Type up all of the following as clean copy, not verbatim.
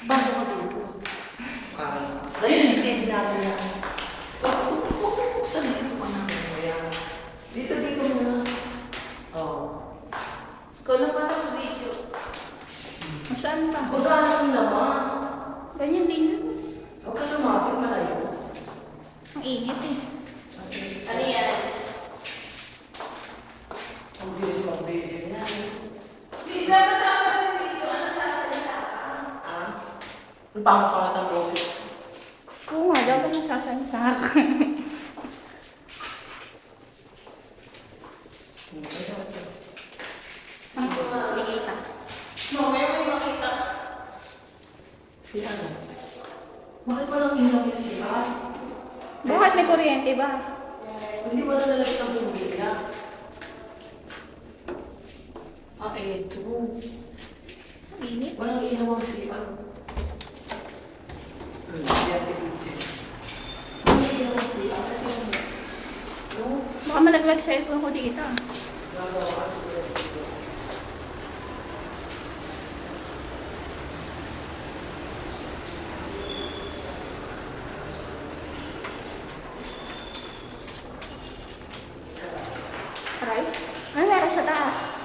Baso ka dito. Dali, hindi natin yan. Saan na ito pa namin mo yan? Dito muna. Oo. Ikaw na pala sa video. Saan pa? Magkano yung naman? Ganyan din yun. Huwag ka lumapit, malayo. Ang init eh. Ano yan? Ang bilis mag-video na. Hindi ka na tama sa video. Ano sasalita ka? Ah? Ang pangkapangat ng boses. Oo nga, dapat nasasalita ka. Hindi kita. Mamaya may makita. Si ano? Bakit walang ilaw yung siya? Bakit may kuryente ba? Hindi mo na nalagay ang bumila. Ah, eto. Ang init. Walang ilaw ang siya. Baka malaglag cellphone ko dito. Rice? Ano meron sa taas?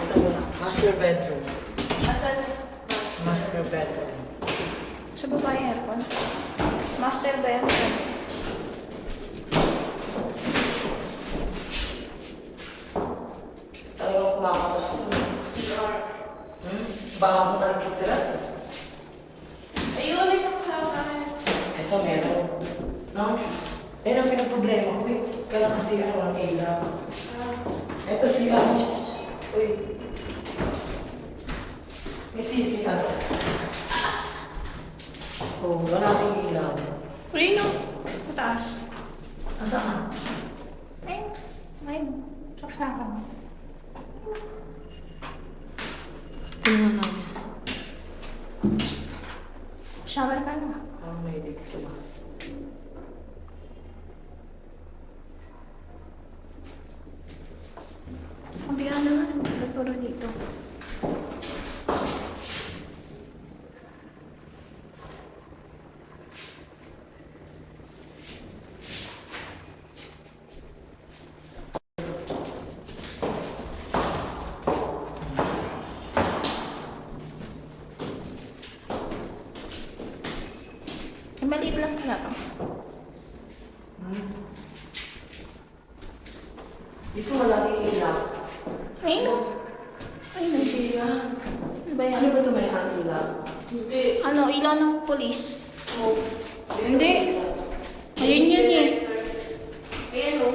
Ito muna. Master bedroom. Asan? Master bedroom. Sa baba yung aircon. Master ba yan? Talagang kumakatas ito. CR. Baka kung architect. Ayun, may saksakan. Ito meron. No? Pero ang pinag-problema ko eh. Kailangan kasi ako ng ilaw. Ito si Amos. Uy. May sisi ka. Oh, wala akong ilaw. Uy, no. Mataas. Asaan? Ayun. Ayun. Saksakan. Tingnan namin. Shower ka na. Ah, may dito ba? Ang biya naman. Puro dito. Eh, maliit lang pala to. Dito wala din ilaw. Ayun. Ay, hindi yan. Ano ba yan? Ano ba ito may ilaw? Hindi. Ano, ilaw ng polis. Smoke. Hindi. Ayun yun eh. Ayan o.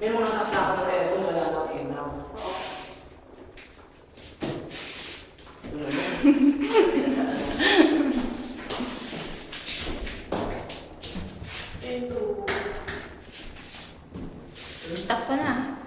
May mga saksakan ng aircon, wala nang ilaw. Stop ko na.